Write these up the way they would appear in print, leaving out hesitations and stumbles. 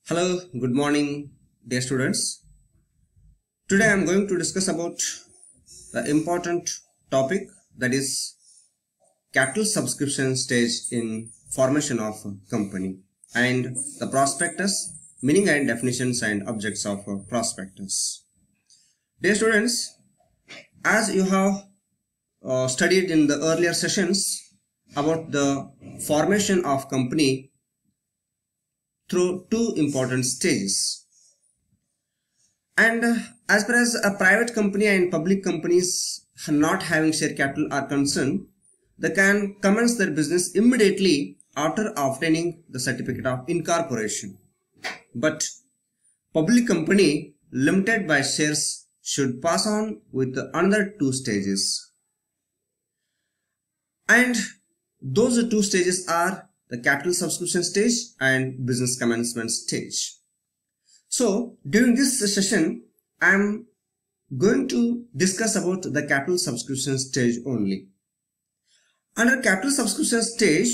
Hello, good morning, dear students. Today I am going to discuss about the important topic, that is capital subscription stage in formation of a company and the prospectus, meaning and definitions and objects of a prospectus. Dear students, as you have studied in the earlier sessions about the formation of company through two important stages, and as far as a private company and public companies not having share capital are concerned, they can commence their business immediately after obtaining the certificate of incorporation. But public company limited by shares should pass on with another two stages, and those two stages are the capital subscription stage and business commencement stage. So during this session, I am going to discuss about the capital subscription stage only. Under capital subscription stage,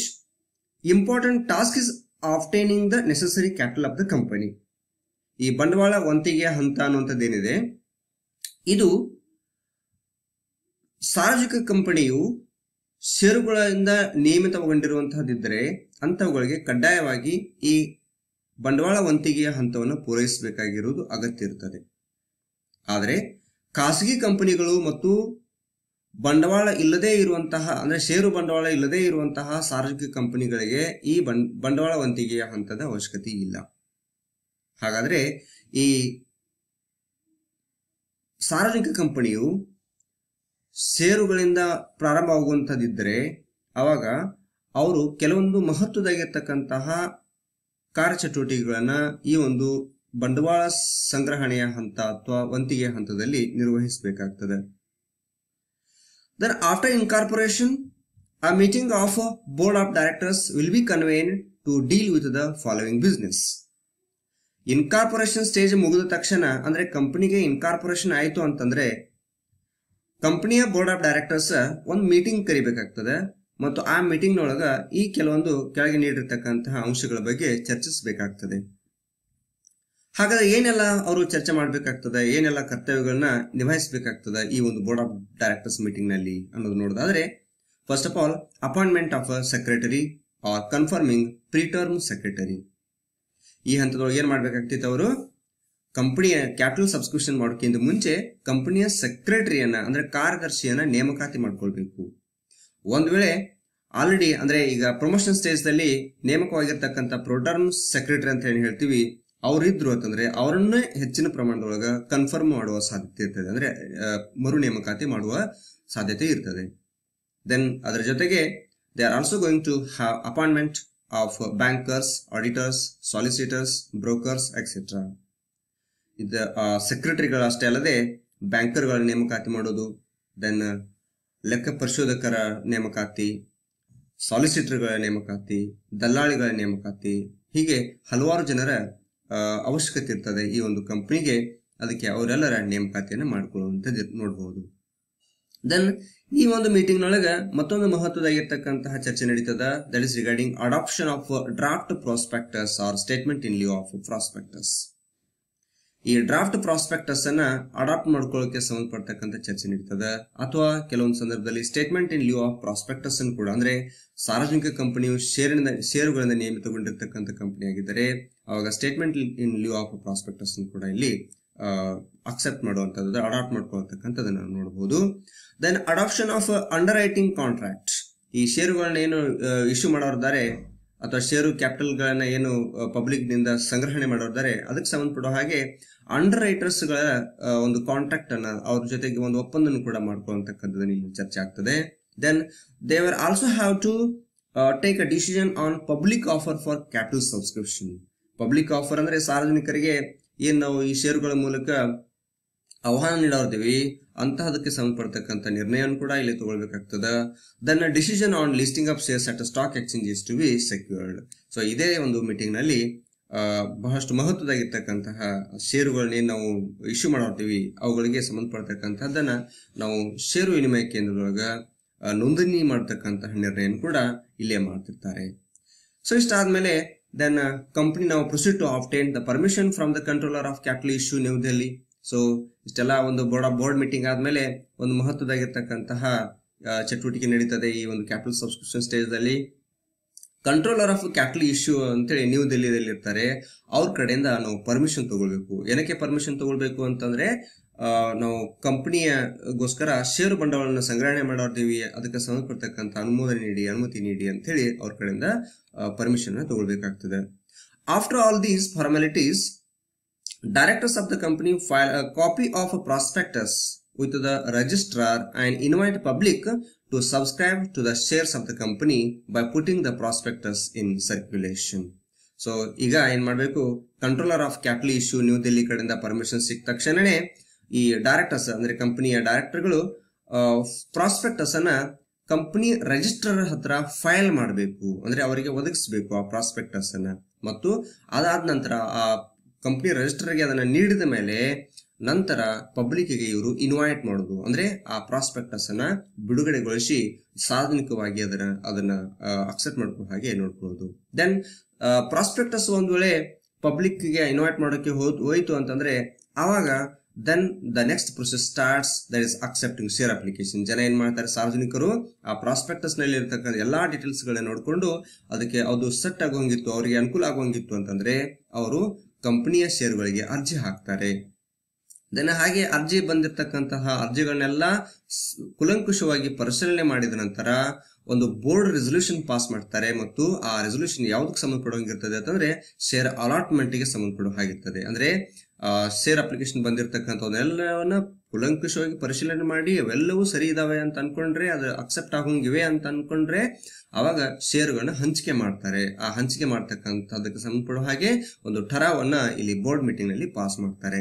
important task is obtaining the necessary capital of the company. ಈ ಬಂಡವಾಳ ವಂತಿಗೆಯ ಹಂತ ಅನ್ನುವಂಥದ್ದೇನಿದೆ, ಇದು ಸಾರ್ವಜನಿಕ ಕಂಪನಿಯು ಷೇರುಗಳಿಂದ ನೇಮಿತಗೊಂಡಿರುವಂತಹದ್ದಿದ್ದರೆ ಅಂತವುಗಳಿಗೆ ಕಡ್ಡಾಯವಾಗಿ ಈ ಬಂಡವಾಳ ವಂತಿಗೆಯ ಹಂತವನ್ನು ಪೂರೈಸಬೇಕಾಗಿರುವುದು ಅಗತ್ಯ ಇರುತ್ತದೆ. ಆದರೆ ಖಾಸಗಿ ಕಂಪನಿಗಳು ಮತ್ತು ಬಂಡವಾಳ ಇಲ್ಲದೇ ಇರುವಂತಹ ಅಂದ್ರೆ ಷೇರು ಬಂಡವಾಳ ಇಲ್ಲದೇ ಇರುವಂತಹ ಸಾರ್ವಜನಿಕ ಕಂಪನಿಗಳಿಗೆ ಈ ಬಂಡವಾಳ ವಂತಿಗೆಯ ಹಂತದ ಅವಶ್ಯಕತೆ ಇಲ್ಲ. ಹಾಗಾದ್ರೆ ಈ ಸಾರ್ವಜನಿಕ ಕಂಪನಿಯು ಷೇರುಗಳಿಂದ ಪ್ರಾರಂಭವಾಗುವಂಥದ್ದಿದ್ದರೆ ಅವಾಗ ಅವರು ಕೆಲವೊಂದು ಮಹತ್ವದಾಗಿರ್ತಕ್ಕಂತಹ ಕಾರ್ಯಚಟುವಟಿಕೆಗಳನ್ನ ಈ ಒಂದು ಬಂಡವಾಳ ಸಂಗ್ರಹಣೆಯ ಹಂತ ಅಥವಾ ವಂತಿಗೆಯ ಹಂತದಲ್ಲಿ ನಿರ್ವಹಿಸಬೇಕಾಗ್ತದೆ. Then after incorporation, a meeting of a board of directors will be convened to deal with the following business. Incorporation stage ಮುಗಿದ ತಕ್ಷಣ ಅಂದ್ರೆ ಕಂಪನಿಗೆ ಇನ್ಕಾರ್ಪೊರೇಷನ್ ಆಯಿತು ಅಂತಂದ್ರೆ ಕಂಪನಿಯ ಬೋರ್ಡ್ ಆಫ್ ಡೈರೆಕ್ಟರ್ಸ್ ಒಂದು ಮೀಟಿಂಗ್ ಕರಿಬೇಕಾಗ್ತದೆ ಮತ್ತು ಆ ಮೀಟಿಂಗ್ ನೊಳಗ ಈ ಕೆಲವೊಂದು ಕೆಳಗೆ ನೀಡಿರ್ತಕ್ಕಂತಹ ಅಂಶಗಳ ಬಗ್ಗೆ ಚರ್ಚಿಸಬೇಕಾಗ್ತದೆ. ಹಾಗಾದ್ರೆ ಏನೆಲ್ಲ ಅವರು ಚರ್ಚೆ ಮಾಡಬೇಕಾಗ್ತದೆ, ಏನೆಲ್ಲ ಕರ್ತವ್ಯಗಳನ್ನ ನಿಭಾಯಿಸಬೇಕಾಗ್ತದೆ ಈ ಒಂದು ಬೋರ್ಡ್ ಆಫ್ ಡೈರೆಕ್ಟರ್ಸ್ ಮೀಟಿಂಗ್ ನಲ್ಲಿ ಅನ್ನೋದು ನೋಡೋದಾದ್ರೆ, first of all appointment of a secretary or confirming pro tem secretary. ಈ ಹಂತದೊಳಗೆ ಏನ್ ಮಾಡ್ಬೇಕಾಗ್ತಿತ್ತು, ಅವರು ಕಂಪನಿಯ ಕ್ಯಾಪಿಟಲ್ ಸಬ್ಸ್ಕ್ರಿಪ್ಷನ್ ಮಾಡೋಕ್ಕಿಂತ ಮುಂಚೆ ಕಂಪನಿಯ ಸೆಕ್ರೆಟರಿಯನ್ನ ಅಂದ್ರೆ ಕಾರ್ಯದರ್ಶಿಯನ್ನ ನೇಮಕಾತಿ ಮಾಡ್ಕೊಳ್ಬೇಕು. ಒಂದ್ ವೇಳೆ ಆಲ್ರೆಡಿ ಅಂದ್ರೆ ಈಗ ಪ್ರಮೋಷನ್ ಸ್ಟೇಜ್ ದಲ್ಲಿ ನೇಮಕವಾಗಿರ್ತಕ್ಕಂಥ ಪ್ರೋಟರ್ಮ್ ಸೆಕ್ರೆಟರಿ ಅಂತ ಏನ್ ಹೇಳ್ತೀವಿ ಅವರಿದ್ರು ಅಂತಂದ್ರೆ ಅವರನ್ನೇ ಹೆಚ್ಚಿನ ಪ್ರಮಾಣದೊಳಗ ಕನ್ಫರ್ಮ್ ಮಾಡುವ ಸಾಧ್ಯತೆ ಇರ್ತದೆ, ಅಂದ್ರೆ ಮರು ನೇಮಕಾತಿ ಮಾಡುವ ಸಾಧ್ಯತೆ ಇರ್ತದೆ. ದೆನ್ ಅದರ ಜೊತೆಗೆ they are also going to have appointment of bankers, auditors, solicitors, brokers etcetera. ಇದು ಸೆಕ್ರೆಟರಿಗಳಷ್ಟೇ ಅಲ್ಲದೆ ಬ್ಯಾಂಕರ್ಗಳ ನೇಮಕಾತಿ ಮಾಡೋದು, ದೆನ್ ಲೆಕ್ಕ ಪರಿಶೋಧಕರ ನೇಮಕಾತಿ, ಸಾಲಿಸಿಟರ್ಗಳ ನೇಮಕಾತಿ, ದಲ್ಲಾಳಿಗಳ ನೇಮಕಾತಿ, ಹೀಗೆ ಹಲವಾರು ಜನರ ಅವಶ್ಯಕತೆ ಇರ್ತದೆ ಈ ಒಂದು ಕಂಪನಿಗೆ. ಅದಕ್ಕೆ ಅವರೆಲ್ಲರ ನೇಮಕಾತಿಯನ್ನು ಮಾಡಿಕೊಳ್ಳುವಂಥದ್ದು ನೋಡಬಹುದು. ದೆನ್ ಈ ಒಂದು ಮೀಟಿಂಗ್ ನೊಳಗ ಮತ್ತೊಂದು ಮಹತ್ವದಾಗಿರ್ತಕ್ಕಂತಹ ಚರ್ಚೆ ನಡೀತದ, that is regarding adoption of draft prospectus or statement in lieu of prospectus. ಈ ಡ್ರಾಫ್ಟ್ ಪ್ರಾಸ್ಪೆಕ್ಟಸ್ ಅನ್ನ ಅಡಾಪ್ಟ್ ಮಾಡ್ಕೊಳ್ಳೋಕೆ ಸಂಬಂಧಪಡ್ತಕ್ಕಂಥ ಚರ್ಚೆ ನಡೀತದ, ಅಥವಾ ಕೆಲವೊಂದು ಸಂದರ್ಭದಲ್ಲಿ statement in lieu of prospectus ಅನ್ನು ಕೂಡ, ಅಂದ್ರೆ ಸಾರ್ವಜನಿಕ ಕಂಪನಿಯು ಷೇರುಗಳಿಂದ ನೇಮಿತಗೊಂಡಿರ್ತಕ್ಕಂಥ ಕಂಪನಿ ಆಗಿದ್ದರೆ ಅವಾಗ statement in lieu of prospectus ಕೂಡ ಇಲ್ಲಿ ಅಕ್ಸೆಪ್ಟ್ ಮಾಡುವಂತದ್ದು, ಅಡಾಪ್ಟ್ ಮಾಡ್ಕೊಳ್ತಕ್ಕಂಥದ್ದನ್ನ ನೋಡಬಹುದು. Then adoption of underwriting contract. ಈ ಷೇರುಗಳನ್ನ ಏನು ಇಶ್ಯೂ ಮಾಡೋರಿದ್ದಾರೆ ಅಥವಾ ಷೇರು ಕ್ಯಾಪಿಟಲ್ ಗಳನ್ನ ಏನು ಪಬ್ಲಿಕ್ ನಿಂದ ಸಂಗ್ರಹಣೆ ಮಾಡೋರಿದ್ದಾರೆ ಅದಕ್ಕೆ ಸಂಬಂಧಪಡುವ ಹಾಗೆ ಅಂಡರ್ ರೈಟರ್ಸ್ ಗಳ ಒಂದು ಕಾಂಟ್ರಾಕ್ಟ್ ಅನ್ನ ಅವ್ರ ಜೊತೆಗೆ ಒಂದು ಒಪ್ಪಂದನ್ನು ಕೂಡ ಮಾಡ್ಕೊಳ್ಳತಕ್ಕಂಥದ್ದು ಇಲ್ಲಿ ಚರ್ಚೆ ಆಗ್ತದೆ. Then they were also have to take a decision on public offer for capital subscription. Public offer ಅಂದ್ರೆ ಸಾರ್ವಜನಿಕರಿಗೆ ಏನ್ ನಾವು ಈ ಷೇರುಗಳ ಮೂಲಕ ಆಹ್ವಾನ ನೀಡೋರ್ತೀವಿ ಅಂತಹದಕ್ಕೆ ಸಂಬಂಧಪಡ್ತಕ್ಕಂಥ ನಿರ್ಣಯವನ್ನು ಕೂಡ ಇಲ್ಲಿ ತಗೊಳ್ಬೇಕಾಗ್ತದೆ. Then decision on listing of shares at stock exchange is to be secured. So ಇದೇ ಒಂದು ಮೀಟಿಂಗ್ ನಲ್ಲಿ ಬಹಳಷ್ಟು ಮಹತ್ವದಾಗಿರ್ತಕ್ಕಂತಹ ಷೇರುಗಳನ್ನ ನಾವು ಇಶ್ಯೂ ಮಾಡೋರ್ತೀವಿ ಅವುಗಳಿಗೆ ಸಂಬಂಧಪಡ್ತಕ್ಕಂಥದ್ದನ್ನ ನಾವು ಷೇರು ವಿನಿಮಯ ಕೇಂದ್ರದೊಳಗ ನೋಂದಣಿ ಮಾಡತಕ್ಕಂತಹ ನಿರ್ಣಯ ಕೂಡ ಇಲ್ಲೇ ಮಾಡ್ತಿರ್ತಾರೆ. ಸೊ ಇಷ್ಟಾದ್ಮೇಲೆ Then company now proceed to obtain the permission from the controller of capital issue New Delhi. So ಇಷ್ಟೆಲ್ಲ ಒಂದು ಬೋರ್ಡ್ ಮೀಟಿಂಗ್ ಆದ್ಮೇಲೆ ಒಂದು ಮಹತ್ವದಾಗಿರ್ತಕ್ಕಂತಹ ಚಟುವಟಿಕೆ ನಡೀತದೆ ಈ ಒಂದು ಕ್ಯಾಪಿಟಲ್ ಸಬ್ಸ್ಕ್ರಿಪ್ಷನ್ ಸ್ಟೇಜ್ ದಲ್ಲಿ. ಕಂಟ್ರೋಲರ್ ಆಫ್ ಕ್ಯಾಪಿಟಲ್ ಇಶ್ಯೂ ಅಂತೇಳಿ ನ್ಯೂ ದಿಲ್ಲಿಯಲ್ಲಿ ಇರ್ತಾರೆ. ಅವ್ರ ಕಡೆಯಿಂದ ನಾವು ಪರ್ಮಿಷನ್ ತಗೊಳ್ಬೇಕು. ಏನಕ್ಕೆ ಪರ್ಮಿಷನ್ ತಗೊಳ್ಬೇಕು ಅಂತಂದ್ರೆ ನಾವು ಕಂಪನಿಯಗೋಸ್ಕರ ಷೇರು ಬಂಡವಾಳನ ಸಂಗ್ರಹಣೆ ಮಾಡಿರ್ತೀವಿ, ಅದಕ್ಕೆ ಸಂಬಂಧಪಡ್ತಕ್ಕಂಥ ಅನುಮತಿ ನೀಡಿ ಅಂತ ಹೇಳಿ ಅವ್ರ ಕಡೆಯಿಂದ ಪರ್ಮಿಷನ್ ತಗೊಳ್ಬೇಕಾಗ್ತದೆ. After all these formalities, directors of the company file a copy of a prospectus with the registrar and invite public to subscribe to the shares of the company by putting the prospectus in circulation. So ಈಗ ಏನ್ ಮಾಡಬೇಕು, controller of capital issue new Delhi ಕಡೆಯಿಂದ permission ಸಿಕ್ಕ ತಕ್ಷಣನೇ ಈ directors ಅಂದ್ರೆ ಕಂಪನಿಯ ಡೈರೆಕ್ಟರ್ಗಳು prospectus ಅನ್ನ ಕಂಪನಿ ರಿಜಿಸ್ಟ್ರಾರ್ ಹತ್ರ ಫೈಲ್ ಮಾಡಬೇಕು, ಅಂದ್ರೆ ಅವರಿಗೆ ಒದಗಿಸಬೇಕು ಆ ಪ್ರಾಸ್ಪೆಕ್ಟಸ್ ಅನ್ನ. ಮತ್ತು ಅದಾದ ನಂತರ ಆ ಕಂಪನಿ ರಿಜಿಸ್ಟರ್ಗೆ ಅದನ್ನ ನೀಡಿದ ಮೇಲೆ ನಂತರ ಪಬ್ಲಿಕ್ಗೆ ಇವರು ಇನ್ವೈಟ್ ಮಾಡೋದು, ಅಂದ್ರೆ ಆ ಪ್ರಾಸ್ಪೆಕ್ಟಸ್ ಅನ್ನ ಬಿಡುಗಡೆಗೊಳಿಸಿ ಸಾರ್ವಜನಿಕವಾಗಿ ಅದನ್ನ ಅಕ್ಸೆಪ್ಟ್ ಮಾಡ್ಕೋ ಹಾಗೆ ನೋಡ್ಕೊಳ್ಳೋದು. ದೆನ್ ಪ್ರಾಸ್ಪೆಕ್ಟಸ್ ಒಂದ್ ವೇಳೆ ಪಬ್ಲಿಕ್ಗೆ ಇನ್ವೈಟ್ ಮಾಡೋಕೆ ಹೋಯ್ತು ಅಂತಂದ್ರೆ ಅವಾಗ then the next process starts, that is accepting share application. ಜನ ಏನ್ ಮಾಡ್ತಾರೆ, ಸಾರ್ವಜನಿಕರು ಆ ಪ್ರಾಸ್ಪೆಕ್ಟಸ್ ನಲ್ಲಿ ಇರತಕ್ಕಂಥ ಎಲ್ಲಾ ಡೀಟೇಲ್ಸ್ ಗಳನ್ನ ನೋಡ್ಕೊಂಡು ಅದಕ್ಕೆ ಅದು ಸೆಟ್ ಆಗೋಂಗಿತ್ತು, ಅವರಿಗೆ ಅನುಕೂಲ ಆಗೋಂಗಿತ್ತು ಅಂತಂದ್ರೆ ಅವರು ಕಂಪನಿಯ ಷೇರುಗಳಿಗೆ ಅರ್ಜಿ ಹಾಕ್ತಾರೆ. ದೆನ್ ಹಾಗೆ ಅರ್ಜಿ ಬಂದಿರತಕ್ಕಂತಹ ಅರ್ಜಿಗಳನ್ನೆಲ್ಲ ಕುಲಂಕುಷವಾಗಿ ಪರಿಶೀಲನೆ ಮಾಡಿದ ನಂತರ ಒಂದು ಬೋರ್ಡ್ ರೆಸೊಲ್ಯೂಷನ್ ಪಾಸ್ ಮಾಡ್ತಾರೆ. ಮತ್ತು ಆ ರೆಸೊಲ್ಯೂಷನ್ ಯಾವ್ದಕ್ಕೆ ಸಂಬಂಧಪಡುವಂಗಿರ್ತದೆ ಅಂತಂದ್ರೆ ಶೇರ್ ಅಲಾಟ್ಮೆಂಟ್ ಗೆ ಸಂಬಂಧಪಡುವ ಹಾಗಿರ್ತದೆ. ಅಂದ್ರೆ ಶೇರ್ ಅಪ್ಲಿಕೇಶನ್ ಬಂದಿರತಕ್ಕಂಥವನ್ನೆಲ್ಲವನ್ನ ಕುಲಂಕುಷವಾಗಿ ಪರಿಶೀಲನೆ ಮಾಡಿ ಅವೆಲ್ಲವೂ ಸರಿ ಇದಾವೆ ಅಂತ ಅನ್ಕೊಂಡ್ರೆ, ಅದು ಅಕ್ಸೆಪ್ಟ್ ಆಗೋಂಗಿವೆ ಅಂತ ಅನ್ಕೊಂಡ್ರೆ ಅವಾಗ ಷೇರುಗಳನ್ನ ಹಂಚಿಕೆ ಮಾಡ್ತಾರೆ. ಆ ಹಂಚಿಕೆ ಮಾಡ್ತಕ್ಕಂಥದಕ್ಕೆ ಸಂಬಂಧಪಡುವ ಹಾಗೆ ಒಂದು ಠರಾವನ್ನ ಇಲ್ಲಿ ಬೋರ್ಡ್ ಮೀಟಿಂಗ್ ನಲ್ಲಿ ಪಾಸ್ ಮಾಡ್ತಾರೆ.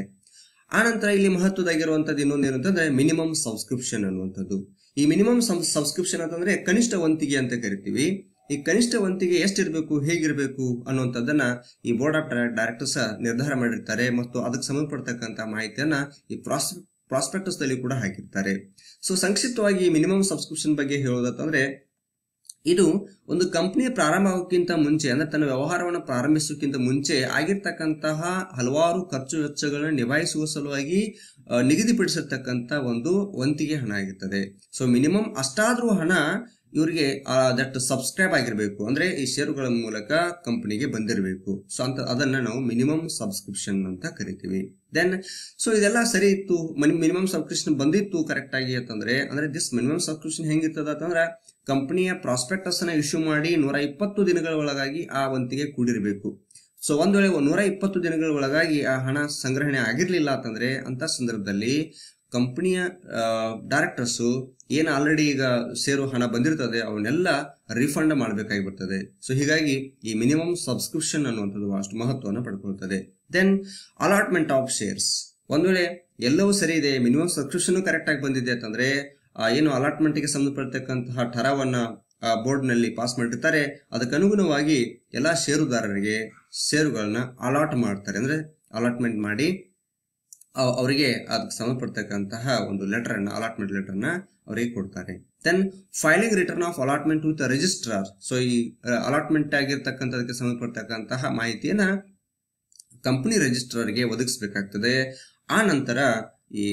ಆ ನಂತರ ಇಲ್ಲಿ ಮಹತ್ವದಾಗಿರುವಂತದ್ದು ಇನ್ನೊಂದೇನು ಅಂತಂದ್ರೆ ಮಿನಿಮಮ್ ಸಬ್ಸ್ಕ್ರಿಪ್ಷನ್ ಅನ್ನುವಂಥದ್ದು. ಈ ಮಿನಿಮಮ್ ಸಬ್ಸ್ಕ್ರಿಪ್ಷನ್ ಅಂತಂದ್ರೆ ಕನಿಷ್ಠ ವಂತಿಗೆ ಅಂತ ಕರಿತೀವಿ. ಈ ಕನಿಷ್ಠ ವಂತಿಗೆ ಎಷ್ಟಿರ್ಬೇಕು, ಹೇಗಿರ್ಬೇಕು ಅನ್ನುವಂಥದ್ದನ್ನ ಈ ಬೋರ್ಡ್ ಆಫ್ ಡೈರೆಕ್ಟರ್ಸ್ ನಿರ್ಧಾರ ಮಾಡಿರ್ತಾರೆ. ಮತ್ತು ಅದಕ್ಕೆ ಸಂಬಂಧಪಡ್ತಕ್ಕಂಥ ಮಾಹಿತಿಯನ್ನ ಈ ಪ್ರಾಸ್ಪೆಕ್ಟಸ್ ದಲ್ಲಿ ಕೂಡ ಹಾಕಿರ್ತಾರೆ. ಸೊ ಸಂಕ್ಷಿಪ್ತವಾಗಿ ಮಿನಿಮಮ್ ಸಬ್ಸ್ಕ್ರಿಪ್ಷನ್ ಬಗ್ಗೆ ಹೇಳೋದಂತಂದ್ರೆ ಇದು ಒಂದು ಕಂಪನಿಯ ಪ್ರಾರಂಭ ಆಗೋಕ್ಕಿಂತ ಮುಂಚೆ, ಅಂದ್ರೆ ತನ್ನ ವ್ಯವಹಾರವನ್ನು ಪ್ರಾರಂಭಿಸೋಕ್ಕಿಂತ ಮುಂಚೆ ಆಗಿರ್ತಕ್ಕಂತಹ ಹಲವಾರು ಖರ್ಚು ವೆಚ್ಚಗಳನ್ನ ನಿಭಾಯಿಸುವ ಸಲುವಾಗಿ ನಿಗದಿಪಡಿಸಿರ್ತಕ್ಕಂಥ ಒಂದು ವಂತಿಗೆ ಹಣ ಆಗಿರ್ತದೆ. ಸೊ ಮಿನಿಮಮ್ ಅಷ್ಟಾದ್ರೂ ಹಣ ಇವರಿಗೆ ದಟ್ ಸಬ್ಸ್ಕ್ರೈಬ್ ಆಗಿರ್ಬೇಕು, ಅಂದ್ರೆ ಈ ಷೇರುಗಳ ಮೂಲಕ ಕಂಪನಿಗೆ ಬಂದಿರಬೇಕು. ಸೊ ಅಂತ ಅದನ್ನ ನಾವು ಮಿನಿಮಮ್ ಸಬ್ಸ್ಕ್ರಿಪ್ಷನ್ ಅಂತ ಕರಿತೀವಿ. ದೆನ್ ಸೊ ಇದೆಲ್ಲ ಸರಿ ಇತ್ತು, ಮಿನಿಮಮ್ ಸಬ್ಸ್ಕ್ರಿಪ್ಷನ್ ಬಂದಿತ್ತು ಕರೆಕ್ಟ್ ಆಗಿ ಅಂತಂದ್ರೆ, ಅಂದ್ರೆ ದಿಸ್ ಮಿನಿಮಮ್ ಸಬ್ಸ್ಕ್ರಿಪ್ಷನ್ ಹೆಂಗಿರ್ತದ ಅಂತಂದ್ರೆ ಕಂಪನಿಯ ಪ್ರಾಸ್ಪೆಕ್ಟಸ್ ಅನ್ನ ಇಶ್ಯೂ ಮಾಡಿ 120 ದಿನಗಳ ಒಳಗಾಗಿ ಆ ವಂತಿಗೆ ಕೂಡಿರಬೇಕು. ಸೊ ಒಂದ್ ವೇಳೆ 120 ದಿನಗಳ ಒಳಗಾಗಿ ಆ ಹಣ ಸಂಗ್ರಹಣೆ ಆಗಿರ್ಲಿಲ್ಲ ಅಂತಂದ್ರೆ ಅಂತ ಸಂದರ್ಭದಲ್ಲಿ ಕಂಪನಿಯ ಡೈರೆಕ್ಟರ್ಸ್ ಏನ್ ಆಲ್ರೆಡಿ ಈಗ ಷೇರು ಹಣ ಬಂದಿರ್ತದೆ ಅವನ್ನೆಲ್ಲ ರಿಫಂಡ್ ಮಾಡಬೇಕಾಗಿ ಬರ್ತದೆ. ಸೊ ಹೀಗಾಗಿ ಈ ಮಿನಿಮಮ್ ಸಬ್ಸ್ಕ್ರಿಪ್ಷನ್ ಅನ್ನುವಂಥದ್ದು ಅಷ್ಟು ಮಹತ್ವವನ್ನು ಪಡ್ಕೊಳ್ತದೆ. ದೆನ್ ಅಲಾಟ್ಮೆಂಟ್ ಆಫ್ ಶೇರ್ಸ್, ಒಂದ್ ವೇಳೆ ಎಲ್ಲವೂ ಸರಿ ಇದೆ, ಮಿನಿಮಮ್ ಸಬ್ಸ್ಕ್ರಿಪ್ಷನ್ ಕರೆಕ್ಟ್ ಆಗಿ ಬಂದಿದೆ ಅಂತಂದ್ರೆ ಏನು ಅಲಾಟ್ಮೆಂಟ್ ಗೆ ಸಂಬಂಧಪಡ್ತಕ್ಕಂತಹ ಠರಾವನ್ನ ಬೋರ್ಡ್ ನಲ್ಲಿ ಪಾಸ್ ಮಾಡಿರ್ತಾರೆ. ಅದಕ್ಕೆ ಅನುಗುಣವಾಗಿ ಎಲ್ಲಾ ಷೇರುದಾರರಿಗೆ ಷೇರುಗಳನ್ನ ಅಲಾಟ್ ಮಾಡ್ತಾರೆ, ಅಂದ್ರೆ ಅಲಾಟ್ಮೆಂಟ್ ಮಾಡಿ ಅವರಿಗೆ ಅದಕ್ಕೆ ಸಂಬಂಧಪಡ್ತಕ್ಕಂತಹ ಒಂದು ಲೆಟರ್ ಅನ್ನ, ಅಲಾಟ್ಮೆಂಟ್ ಲೆಟರ್ ನ ಅವರಿಗೆ ಕೊಡ್ತಾರೆ. Then filing return of allotment with registrar. So ಈ ಅಲಾಟ್ಮೆಂಟ್ ಆಗಿರ್ತಕ್ಕಂಥದಕ್ಕೆ ಸಂಬಂಧಪಡ್ತಕ್ಕಂತಹ ಮಾಹಿತಿಯನ್ನ ಕಂಪನಿ ರಿಜಿಸ್ಟ್ರಾರ್ಗೆ ಒದಗಿಸಬೇಕಾಗ್ತದೆ. ಆ ನಂತರ ಈ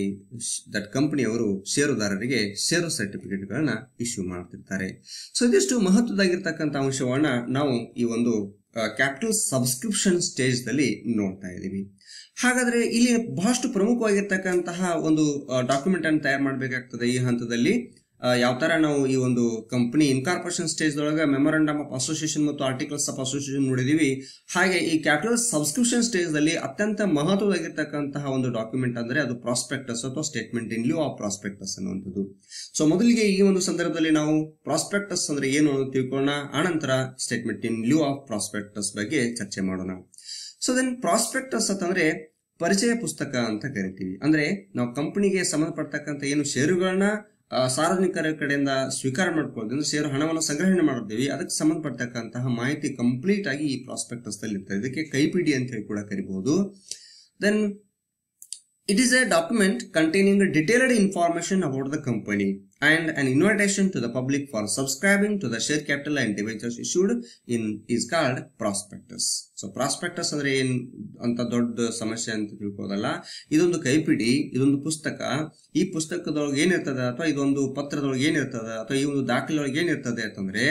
ದಟ್ ಕಂಪನಿಯವರು ಷೇರುದಾರರಿಗೆ ಷೇರು ಸರ್ಟಿಫಿಕೇಟ್ ಗಳನ್ನ ಇಶ್ಯೂ ಮಾಡ್ತಿರ್ತಾರೆ. ಸೊ ಇದಿಷ್ಟು ಮಹತ್ವದಾಗಿರ್ತಕ್ಕಂಥ ಅಂಶವನ್ನ ನಾವು ಈ ಒಂದು ಕ್ಯಾಪಿಟಲ್ ಸಬ್ಸ್ಕ್ರಿಪ್ಷನ್ ಸ್ಟೇಜ್ ದಲ್ಲಿ ನೋಡ್ತಾ ಇದ್ದೀವಿ. ಹಾಗಾದ್ರೆ ಇಲ್ಲಿ ಬಹಳಷ್ಟು ಪ್ರಮುಖವಾಗಿರ್ತಕ್ಕಂತಹ ಒಂದು ಡಾಕ್ಯುಮೆಂಟ್ ಅನ್ನು ತಯಾರು ಮಾಡಬೇಕಾಗ್ತದೆ. ಈ ಹಂತದಲ್ಲಿ ಯಾವ ತರ ನಾವು ಈ ಒಂದು ಕಂಪನಿ ಇನ್ಕಾರ್ಪೊರೇಷನ್ ಸ್ಟೇಜ್ ಒಳಗೆ ಮೆಮೊರಂಡಮ್ ಆಫ್ ಅಸೋಸಿಯೇಷನ್ ಮತ್ತು ಆರ್ಟಿಕಲ್ಸ್ ಆಫ್ ಅಸೋಸಿಯೇಷನ್ ನೋಡಿದೀವಿ. ಹಾಗೆ ಈ ಕ್ಯಾಪಿಟಲ್ ಸಬ್ಸ್ಕ್ರಿಪ್ಷನ್ ಸ್ಟೇಜ್ ದಲ್ಲಿ ಅತ್ಯಂತ ಮಹತ್ವವಾಗಿರ್ತಕ್ಕಂತಹ ಒಂದು ಡಾಕ್ಯುಮೆಂಟ್ ಅಂದ್ರೆ ಅದು ಪ್ರಾಸ್ಪೆಕ್ಟಸ್ ಅಥವಾ ಸ್ಟೇಟ್ಮೆಂಟ್ ಇನ್ ಲಿeu ಆಫ್ ಪ್ರಾಸ್ಪೆಕ್ಟಸ್ ಅನ್ನುವಂಥದ್ದು. ಸೊ ಮೊದಲಿಗೆ ಈ ಒಂದು ಸಂದರ್ಭದಲ್ಲಿ ನಾವು ಪ್ರಾಸ್ಪೆಕ್ಟಸ್ ಅಂದ್ರೆ ಏನು ಅನ್ನೋದು ತಿಳ್ಕೊಳ್ಳೋಣ. ಆನಂತರ ಸ್ಟೇಟ್ಮೆಂಟ್ ಇನ್ ಲಿeu ಆಫ್ ಪ್ರಾಸ್ಪೆಕ್ಟಸ್ ಬಗ್ಗೆ ಚರ್ಚೆ ಮಾಡೋಣ. ಸೊ ದೆನ್ ಪ್ರಾಸ್ಪೆಕ್ಟಸ್ ಅಂತಂದ್ರೆ ಪರಿಚಯ ಪುಸ್ತಕ ಅಂತ ಕರಿತೀವಿ. ಅಂದ್ರೆ ನಾವು ಕಂಪನಿಗೆ ಸಂಬಂಧಪಡ್ತಕ್ಕಂಥ ಏನು ಷೇರುಗಳನ್ನ ಸಾರ್ವಜನಿಕರ ಕಡೆಯಿಂದ ಸ್ವೀಕಾರ ಮಾಡ್ಕೊಳ್ಳೋದು, ಷೇರು ಹಣವನ್ನು ಸಂಗ್ರಹಣೆ ಮಾಡಿರ್ತೀವಿ, ಅದಕ್ಕೆ ಸಂಬಂಧಪಡ್ತಕ್ಕಂತಹ ಮಾಹಿತಿ ಕಂಪ್ಲೀಟ್ ಆಗಿ ಈ ಪ್ರಾಸ್ಪೆಕ್ಟಸ್ ದಲ್ಲಿ ಇರ್ತದೆ. ಇದಕ್ಕೆ ಕೈಪಿಡಿ ಅಂತ ಹೇಳಿ ಕೂಡ ಕರಿಬಹುದು. Then it is a document containing detailed information about the company and an invitation to the public for subscribing to the share capital and debentures issued in is called prospectus. So prospectus ಅಂದ್ರೆ ಏನ್ ಅಂತ ದೊಡ್ಡ ಸಮಸ್ಯೆ ಅಂತ ತಿಳ್ಕೋದಲ್ಲ, ಇದೊಂದು ಕೈಪಿಡಿ, ಇದೊಂದು ಪುಸ್ತಕ. ಈ ಪುಸ್ತಕದೊಳಗೆ ಏನಿರ್ತದೆ ಅಥವಾ ಇದೊಂದು ಪತ್ರದೊಳಗೆ ಏನಿರ್ತದೆ ಅಥವಾ ಈ ಒಂದು ದಾಖಲೆಯೊಳಗೆ ಏನಿರ್ತದೆ ಅಂತಂದ್ರೆ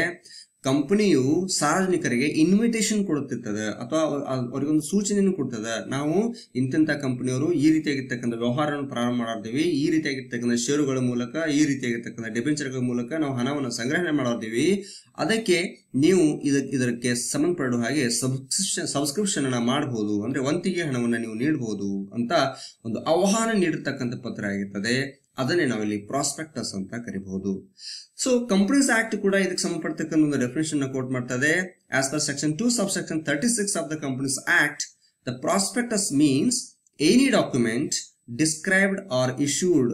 ಕಂಪನಿಯು ಸಾರ್ವಜನಿಕರಿಗೆ ಇನ್ವಿಟೇಷನ್ ಕೊಡುತ್ತಿರ್ತದೆ ಅಥವಾ ಅವರಿಗೊಂದು ಸೂಚನೆಯನ್ನು ಕೊಡ್ತದೆ. ನಾವು ಇಂತಿಂತ ಕಂಪನಿಯವರು ಈ ರೀತಿಯಾಗಿರ್ತಕ್ಕಂಥ ವ್ಯವಹಾರವನ್ನು ಪ್ರಾರಂಭ ಮಾಡಿರ್ತೀವಿ, ಈ ರೀತಿಯಾಗಿರ್ತಕ್ಕಂಥ ಷೇರುಗಳ ಮೂಲಕ, ಈ ರೀತಿಯಾಗಿರ್ತಕ್ಕಂಥ ಡಿಬೆಂಚರ್ಗಳ ಮೂಲಕ ನಾವು ಹಣವನ್ನು ಸಂಗ್ರಹಣೆ ಮಾಡಿರ್ತೀವಿ. ಅದಕ್ಕೆ ನೀವು ಇದಕ್ಕೆ ಸಂಬಂಧಪಡುವ ಹಾಗೆ ಸಬ್ಸ್ಕ್ರಿಪ್ಷನ್ ಅನ್ನ ಮಾಡಬಹುದು, ಅಂದ್ರೆ ವಂತಿಗೆ ಹಣವನ್ನು ನೀವು ನೀಡಬಹುದು ಅಂತ ಒಂದು ಆಹ್ವಾನ ನೀಡಿರ್ತಕ್ಕಂಥ ಪತ್ರ ಆಗಿರ್ತದೆ. ಅದನ್ನೇ ನಾವಿಲ್ಲಿ ಪ್ರಾಸ್ಪೆಕ್ಟಸ್ ಅಂತ ಕರಿಬಹುದು. ಸೊ ಕಂಪನೀಸ್ ಆಕ್ಟ್ ಕೂಡ ಇದಕ್ಕೆ ಸಂಬಂಧಪಟ್ಟಕ್ಕಂಥ ಒಂದು ಡೆಫಿನೇಷನ್ ಕೋಟ್ ಮಾಡ್ತದೆ. As per section 2 subsection 36 of the companies act, the prospectus means any document described are issued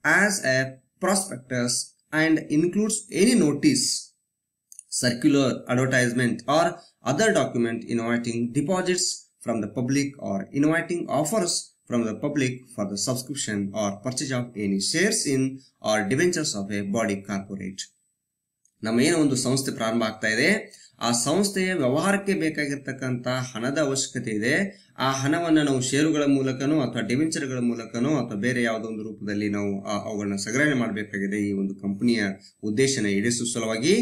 as A prospectus and includes any notice, circular, advertisement or other document inviting deposits from the public or inviting offers from the public for the subscription or purchase of any shares in or debentures of a body corporate. ನಮ್ಮ ಏನೋ ಒಂದು ಸಂಸ್ಥೆ ಪ್ರಾರಂಭ ಆಗ್ತಾ ಇದೆ, ಆ ಸಂಸ್ಥೆಯ ವ್ಯವಹಾರಕ್ಕೆ ಬೇಕಾಗಿರ್ತಕ್ಕಂಥ ಹಣದ ಅವಶ್ಯಕತೆ ಇದೆ. ಆ ಹಣವನ್ನು ನಾವು ಷೇರುಗಳ ಮೂಲಕನೋ ಅಥವಾ ಡಿಬೆಂಚರ್ಗಳ ಮೂಲಕನೋ ಅಥವಾ ಬೇರೆ ಯಾವುದೋ ಒಂದು ರೂಪದಲ್ಲಿ ನಾವು ಅವುಗಳನ್ನ ಸಂಗ್ರಹಣೆ ಮಾಡಬೇಕಾಗಿದೆ ಈ ಒಂದು ಕಂಪನಿಯ ಉದ್ದೇಶನ ಈಡೇರಿಸುವ ಸಲುವಾಗಿ.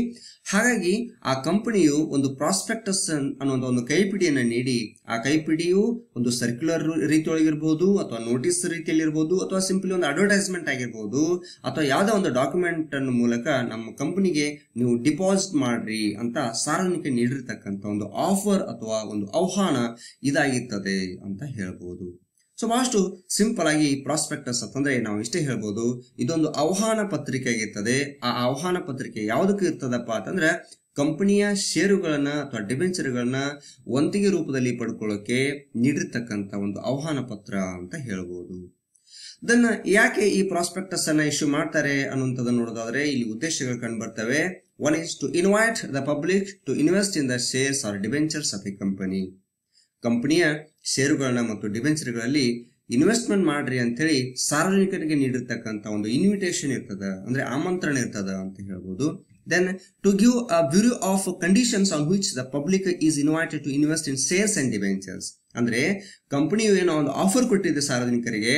ಹಾಗಾಗಿ ಆ ಕಂಪನಿಯು ಒಂದು ಪ್ರಾಸ್ಪೆಕ್ಟಸ್ ಅನ್ನುವಂಥ ಒಂದು ಕೈಪಿಡಿಯನ್ನು ನೀಡಿ, ಆ ಕೈಪಿಡಿಯು ಒಂದು ಸರ್ಕ್ಯುಲರ್ ರೀತಿಯೊಳಗಿರ್ಬೋದು ಅಥವಾ ನೋಟಿಸ್ ರೀತಿಯಲ್ಲಿ ಇರ್ಬೋದು ಅಥವಾ ಸಿಂಪಲಿ ಒಂದು ಅಡ್ವರ್ಟೈಸ್ಮೆಂಟ್ ಆಗಿರ್ಬೋದು ಅಥವಾ ಯಾವುದೋ ಒಂದು ಡಾಕ್ಯುಮೆಂಟ್ ಅನ್ನು ಮೂಲಕ ನಮ್ಮ ಕಂಪನಿಗೆ ನೀವು ಡಿಪಾಸಿಟ್ ಮಾಡ್ರಿ ಅಂತ ಸಾರ್ವಜನಿಕ ನೀಡಿರ್ತಕ್ಕಂಥ ಒಂದು ಆಫರ್ ಅಥವಾ ಒಂದು ಆಹ್ವಾನ ಇದಾಗಿರ್ತದೆ ಅಂತ ಹೇಳ್ಬೋದು. ಸೊ ಬಹಳಷ್ಟು ಸಿಂಪಲ್ ಆಗಿ ಪ್ರಾಸ್ಪೆಕ್ಟಸ್ ಅಂತಂದ್ರೆ ನಾವು ಇಷ್ಟೇ ಹೇಳ್ಬೋದು, ಇದೊಂದು ಆಹ್ವಾನ ಪತ್ರಿಕೆ ಆಗಿರ್ತದೆ. ಆ ಆಹ್ವಾನ ಪತ್ರಿಕೆ ಯಾವುದಕ್ಕೆ ಇರ್ತದಪ್ಪ ಅಂತಂದ್ರೆ ಕಂಪನಿಯ ಷೇರುಗಳನ್ನ ಅಥವಾ ಡಿಬೆಂಚರ್ಗಳನ್ನ ವಂತಿಗೆ ರೂಪದಲ್ಲಿ ಪಡ್ಕೊಳ್ಳೋಕೆ ನೀಡಿರ್ತಕ್ಕಂಥ ಒಂದು ಆಹ್ವಾನ ಪತ್ರ ಅಂತ ಹೇಳ್ಬೋದು. ದೆನ್ ಯಾಕೆ ಈ ಪ್ರಾಸ್ಪೆಕ್ಟಸ್ ಅನ್ನ ಇಶ್ಯೂ ಮಾಡ್ತಾರೆ ಅನ್ನುವಂಥದ್ದನ್ನು ನೋಡೋದಾದ್ರೆ ಇಲ್ಲಿ ಉದ್ದೇಶಗಳು ಕಂಡು ಬರ್ತವೆ. One is to invite the public to invest in the shares or debentures of a company. ಕಂಪನಿಯ ಷೇರುಗಳನ್ನ ಮತ್ತು ಡಿಬೆಂಚರ್ಗಳಲ್ಲಿ ಇನ್ವೆಸ್ಟ್ಮೆಂಟ್ ಮಾಡ್ರಿ ಅಂತ ಹೇಳಿ ಸಾರ್ವಜನಿಕರಿಗೆ ನೀಡಿರ್ತಕ್ಕಂಥ ಒಂದು ಇನ್ವಿಟೇಷನ್ ಇರ್ತದ, ಅಂದ್ರೆ ಆಮಂತ್ರಣ ಇರ್ತದ ಅಂತ ಹೇಳ್ಬೋದು. Then to give a bureau of conditions on which the public is invited to invest in shares and debentures. ಅಂದ್ರೆ ಕಂಪನಿಯು ಏನೋ ಒಂದು ಆಫರ್ ಕೊಟ್ಟಿದೆ ಸಾರ್ವಜನಿಕರಿಗೆ,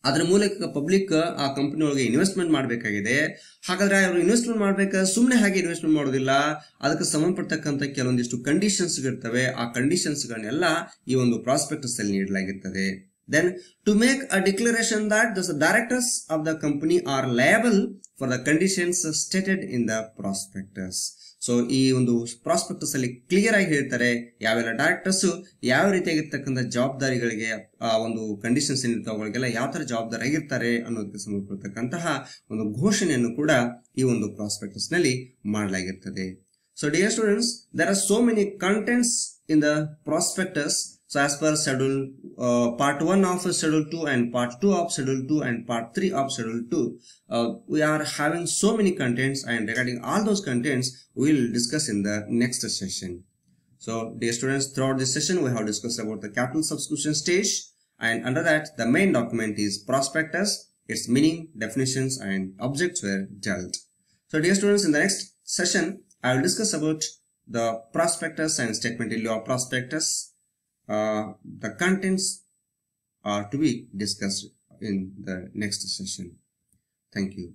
ಅದರ ಮೂಲಕ ಪಬ್ಲಿಕ್ ಆ ಕಂಪನಿ ಒಳಗೆ ಇನ್ವೆಸ್ಟ್ಮೆಂಟ್ ಮಾಡಬೇಕಾಗಿದೆ. ಹಾಗಾದ್ರೆ ಅವರು ಇನ್ವೆಸ್ಟ್ಮೆಂಟ್ ಮಾಡ್ಬೇಕಾದ್ರೆ ಸುಮ್ಮನೆ ಹಾಗೆ ಇನ್ವೆಸ್ಟ್ಮೆಂಟ್ ಮಾಡೋದಿಲ್ಲ, ಅದಕ್ಕೆ ಸಂಬಂಧಪಟ್ಟಕ್ಕಂಥ ಕೆಲವೊಂದಿಷ್ಟು ಕಂಡೀಷನ್ಸ್ ಇರ್ತವೆ. ಆ ಕಂಡೀಷನ್ಸ್ ಗಳನ್ನೆಲ್ಲ ಈ ಒಂದು ಪ್ರಾಸ್ಪೆಕ್ಟಸ್ ಅಲ್ಲಿ ನೀಡಲಾಗಿರ್ತದೆ. Then to make a declaration that the directors of the company are liable for the conditions stated in the prospectus. So ಈ ಒಂದು ಪ್ರಾಸ್ಪೆಕ್ಟಸ್ ಅಲ್ಲಿ ಕ್ಲಿಯರ್ ಆಗಿ ಹೇಳ್ತಾರೆ ಯಾವೆಲ್ಲ ಡೈರೆಕ್ಟರ್ಸ್ ಯಾವ ರೀತಿಯಾಗಿರ್ತಕ್ಕಂಥ ಜವಾಬ್ದಾರಿಗಳಿಗೆ ಆ ಒಂದು ಕಂಡೀಷನ್ಸ್ ಏನಿರ್ತಾವೆ ಅವುಗಳಿಗೆಲ್ಲ ಯಾವ ತರ ಜವಾಬ್ದಾರಿ ಆಗಿರ್ತಾರೆ ಅನ್ನೋದಕ್ಕೆ ಸಂಬಂಧಪಟ್ಟಂತಹ ಒಂದು ಘೋಷಣೆಯನ್ನು ಕೂಡ ಈ ಒಂದು ಪ್ರಾಸ್ಪೆಕ್ಟಸ್ ನಲ್ಲಿ ಮಾಡಲಾಗಿರ್ತದೆ. So dear students, there are so many contents in the prospectus. So as per schedule part 1 of schedule 2 and part 2 of schedule 2 and part 3 of schedule 2, we are having so many contents, and regarding all those contents we will discuss in the next session. So dear students, throughout this session we have discussed about the capital subscription stage, and under that the main document is prospectus, its meaning, definitions and objects were dealt. So dear students, in the next session I will discuss about the prospectus and statement in lieu of prospectus. The contents are to be discussed in the next session. Thank you.